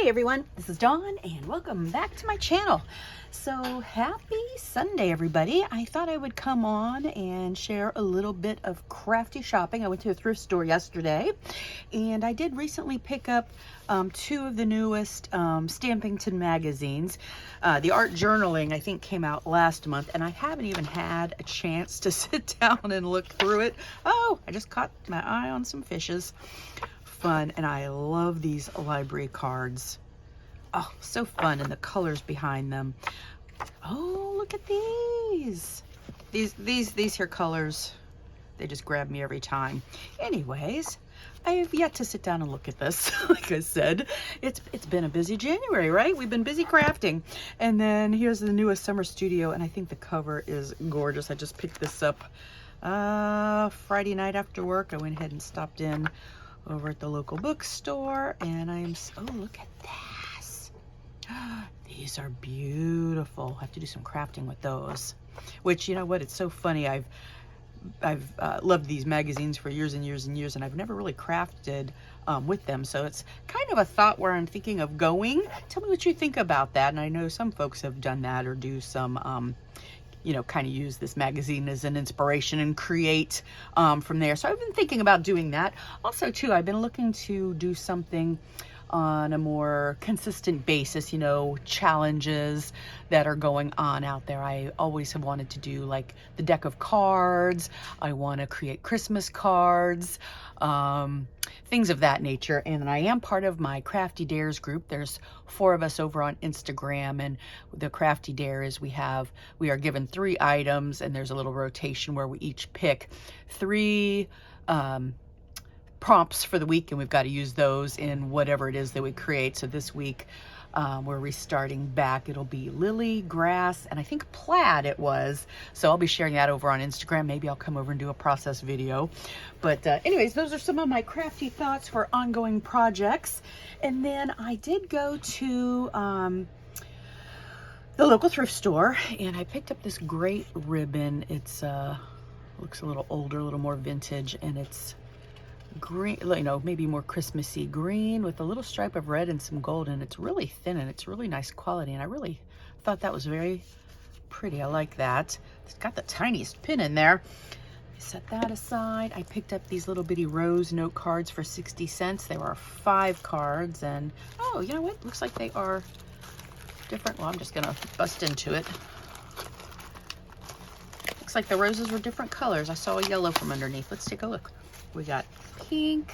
Hey everyone, this is Dawn and welcome back to my channel. So happy Sunday everybody. I thought I would come on and share a little bit of crafty shopping. I went to a thrift store yesterday and I did recently pick up two of the newest Stampington magazines. The art journaling I think came out last month and I haven't even had a chance to sit down and look through it. Oh, I just caught my eye on some fishes. Fun, and I love these library cards. Oh, so fun, and the colors behind them. Oh, look at these. These here colors, they just grab me every time. Anyways, I have yet to sit down and look at this. Like I said, it's been a busy January, right? We've been busy crafting. And then here's the newest Summer Studio, and I think the cover is gorgeous. I just picked this up Friday night after work. I went ahead and stopped in over at the local bookstore, and oh, look at this. These are beautiful. I have to do some crafting with those, which, you know what, it's so funny. I've loved these magazines for years and years and years, and I've never really crafted with them. So it's kind of a thought where I'm thinking of going. Tell me what you think about that. And I know some folks have done that or do some you know, kind of use this magazine as an inspiration and create from there. So I've been thinking about doing that. Also, too, I've been looking to do something on a more consistent basis, you know, challenges that are going on out there. I always have wanted to do like the deck of cards. I want to create Christmas cards, things of that nature. And I am part of my Crafty Dares group. There's 4 of us over on Instagram, and the Crafty Dare is we are given 3 items, and there's a little rotation where we each pick 3 prompts for the week, and we've got to use those in whatever it is that we create. So this week we're restarting back. It'll be lily, grass, and I think plaid it was. So I'll be sharing that over on Instagram. Maybe I'll come over and do a process video. But anyways, those are some of my crafty thoughts for ongoing projects. And then I did go to the local thrift store, and I picked up this great ribbon. It's looks a little older, a little more vintage, and it's green, you know, maybe more Christmassy green with a little stripe of red and some gold, and it's really thin and it's really nice quality, and I really thought that was very pretty. I like that. It's got the tiniest pin in there. I set that aside. I picked up these little bitty rose note cards for 60 cents. There are 5 cards, and oh, you know what? Looks like they are different. Well, I'm just gonna bust into it. Looks like the roses were different colors. I saw a yellow from underneath. Let's take a look. We got pink,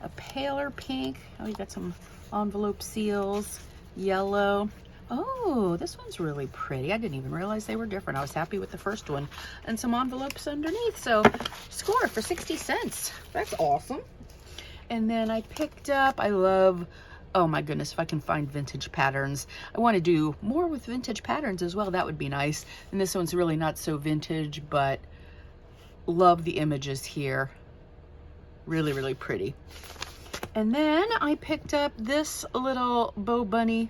a paler pink. Oh, you got some envelope seals, yellow. Oh, this one's really pretty. I didn't even realize they were different. I was happy with the first one. And some envelopes underneath. So score for 60 cents. That's awesome. And then I picked up, I love, oh my goodness, if I can find vintage patterns. I want to do more with vintage patterns as well. That would be nice. And this one's really not so vintage, but love the images here. Really, really pretty. And then I picked up this little Bo Bunny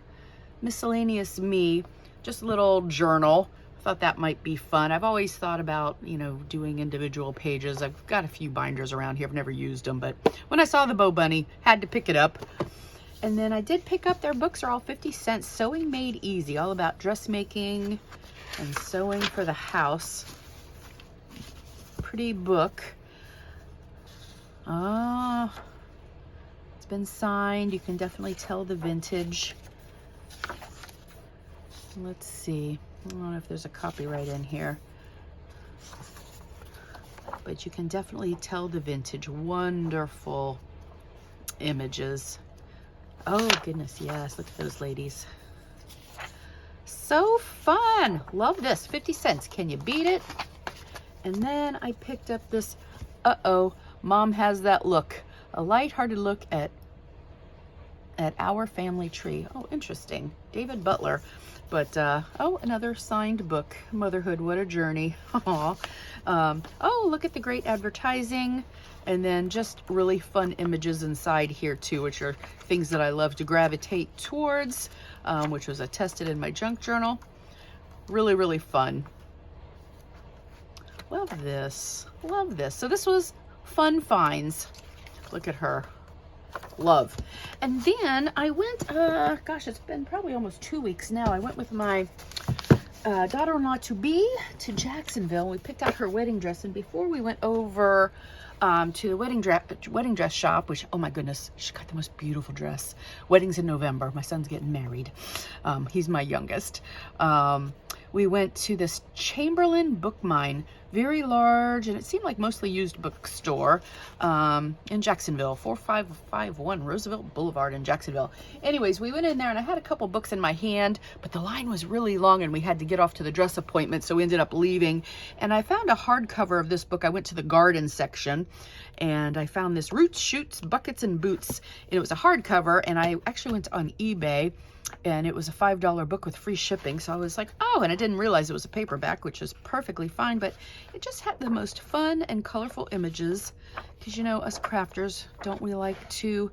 Miscellaneous Me, just a little journal. I thought that might be fun. I've always thought about, you know, doing individual pages. I've got a few binders around here. I've never used them, but when I saw the Bo Bunny, had to pick it up. And then I did pick up, their books are all 50 cents. Sewing Made Easy, all about dressmaking and sewing for the house. Pretty book. It's been signed. You can definitely tell the vintage. Let's see. I don't know if there's a copyright in here, but you can definitely tell the vintage. Wonderful images. Oh goodness, yes. Look at those ladies. So fun. Love this. 50 cents. Can you beat it? And then I picked up this, Mom Has That Look, a lighthearted look at our family tree. Oh, interesting. David Butler. But, oh, another signed book. Motherhood, What a Journey. Aw. Oh, look at the great advertising. And then just really fun images inside here, too, which are things that I love to gravitate towards, which was attested in my junk journal. Really, really fun. Love this. Love this. So this was Fun Finds. Look at her. Love. And then I went, gosh, it's been probably almost 2 weeks now. I went with my daughter-in-law to Jacksonville. We picked out her wedding dress, and before we went over to the wedding dress shop, which, oh my goodness, she got the most beautiful dress. Wedding's in November. My son's getting married. He's my youngest. We went to this Chamberlain Book Mine, very large, and it seemed like mostly used bookstore in Jacksonville, 4551 Roosevelt Boulevard in Jacksonville. Anyways, we went in there and I had a couple books in my hand, but the line was really long and we had to get off to the dress appointment, so we ended up leaving. And I found a hardcover of this book. I went to the garden section and I found this Roots, Shoots, Buckets, and Boots. And it was a hardcover, and I actually went on eBay, and it was a $5 book with free shipping. So I was like, oh, and I didn't realize it was a paperback, which is perfectly fine, but it just had the most fun and colorful images, because, you know, us crafters, don't we like to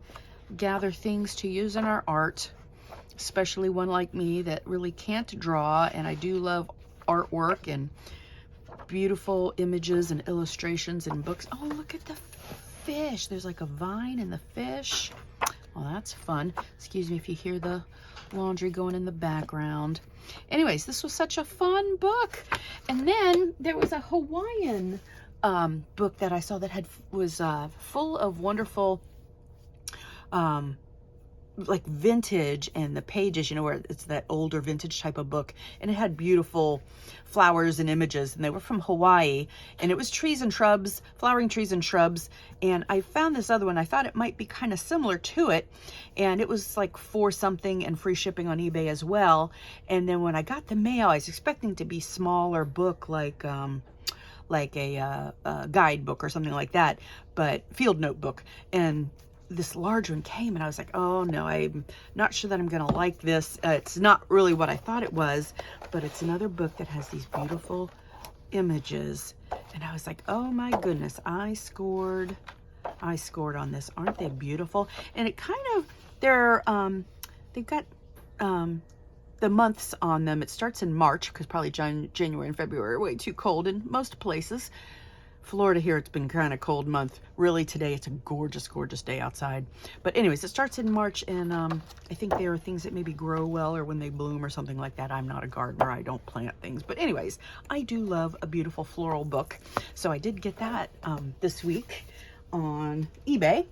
gather things to use in our art, especially one like me that really can't draw, and I do love artwork and beautiful images and illustrations and books. Oh, look at the fish. There's like a vine in the fish. Well, that's fun. Excuse me if you hear the laundry going in the background. Anyways, this was such a fun book. And then there was a Hawaiian book that I saw that was full of wonderful like vintage, and the pages, you know, where it's that older vintage type of book, and it had beautiful flowers and images, and they were from Hawaii, and it was trees and shrubs, flowering trees and shrubs. And I found this other one. I thought it might be kind of similar to it, and it was like $4 something and free shipping on eBay as well. And then when I got the mail, I was expecting to be smaller book, like a guidebook or something like that, but field notebook. And this large one came, and I was like, oh no, I'm not sure that I'm gonna like this. It's not really what I thought it was, but it's another book that has these beautiful images. And I was like, oh my goodness, I scored on this. Aren't they beautiful? And it kind of, they've got the months on them. It starts in March, because probably January and February are way too cold in most places. Florida here, it's been kind of cold month. Really, today it's a gorgeous, gorgeous day outside. But anyways, it starts in March, and I think there are things that maybe grow well or when they bloom or something like that. I'm not a gardener. I don't plant things. But anyways, I do love a beautiful floral book. So I did get that this week on eBay.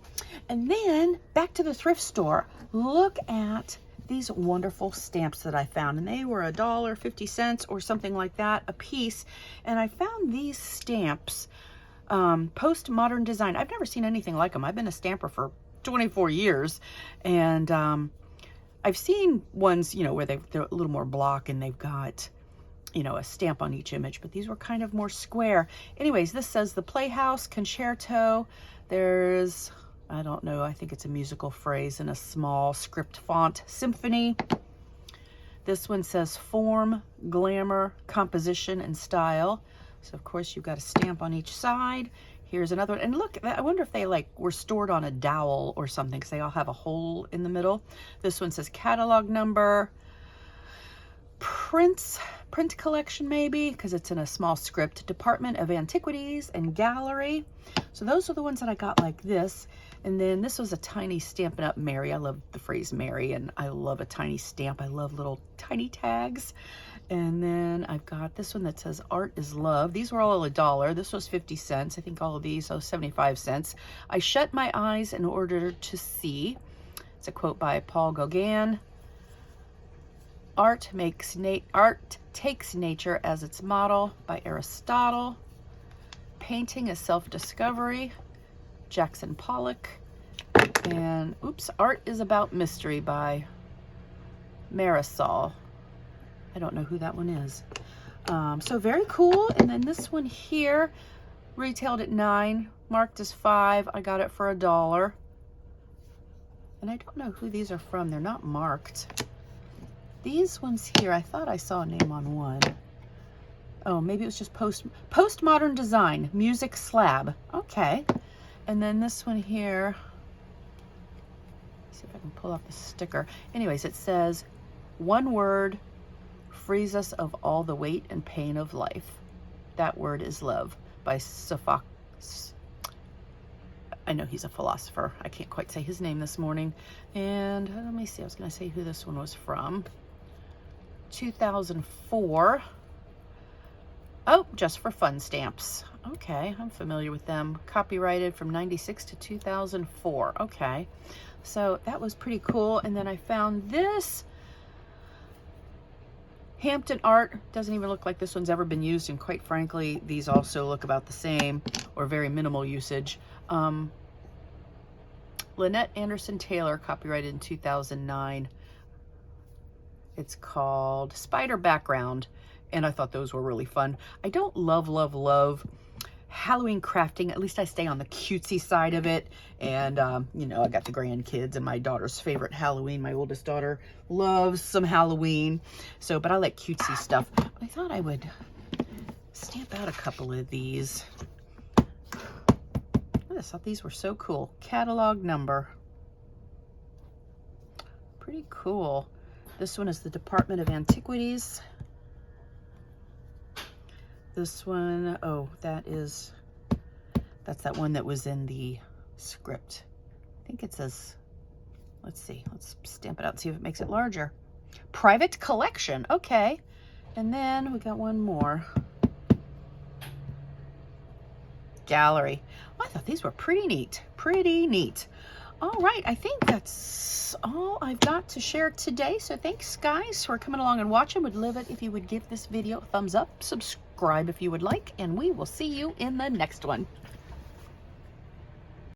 And then back to the thrift store. Look at these wonderful stamps that I found, and they were $1.50 or something like that a piece. And I found these stamps, postmodern design. I've never seen anything like them. I've been a stamper for 24 years, and I've seen ones, you know, where they're a little more block and they've got, you know, a stamp on each image, but these were kind of more square. Anyways, this says the Playhouse Concerto. There's, I don't know, I think it's a musical phrase in a small script font, Symphony. This one says Form, Glamour, Composition, and Style. So of course you've got a stamp on each side. Here's another one. And look, I wonder if they like were stored on a dowel or something, because they all have a hole in the middle. This one says catalog number, print collection maybe, because it's in a small script, Department of Antiquities and Gallery. So those are the ones that I got like this. And then this was a tiny Stampin' Up! Mary. I love the phrase Mary, and I love a tiny stamp. I love little tiny tags. And then I've got this one that says Art is Love. These were all $1. This was 50 cents. I think all of these, 75 cents. I shut my eyes in order to see. It's a quote by Paul Gauguin. Art takes nature as its model, by Aristotle. Painting is self-discovery, Jackson Pollock. And oops, Art is About Mystery, by Marisol. I don't know who that one is. So very cool. And then this one here, retailed at $9, marked as $5. I got it for $1. And I don't know who these are from. They're not marked. These ones here, I thought I saw a name on one. Oh, maybe it was just postmodern design, music slab. Okay. And then this one here, let's see if I can pull off the sticker. Anyways, it says, one word frees us of all the weight and pain of life. That word is love, by I know he's a philosopher. I can't quite say his name this morning. And let me see, I was going to say who this one was from. 2004. Oh, Just for Fun stamps. Okay, I'm familiar with them. Copyrighted from 96 to 2004. Okay, so that was pretty cool. And then I found this Hampton Art. Doesn't even look like this one's ever been used, and quite frankly, these also look about the same or very minimal usage. Lynette Anderson Taylor, copyrighted in 2009. It's called Spider Background, and I thought those were really fun. I don't love Halloween crafting. At least I stay on the cutesy side of it. And, you know, I got the grandkids and my daughter's favorite Halloween. My oldest daughter loves some Halloween. So, but I like cutesy stuff. I thought I would stamp out a couple of these. I just thought these were so cool. Catalog number. Pretty cool. This one is the Department of Antiquities. This one, oh, that's that one that was in the script. I think it says, let's see, let's stamp it out and see if it makes it larger. Private collection, okay. And then we got one more. Gallery. Oh, I thought these were pretty neat, pretty neat. All right, I think that's all I've got to share today. So thanks, guys, for coming along and watching. Would love it if you would give this video a thumbs up, subscribe if you would like, and we will see you in the next one.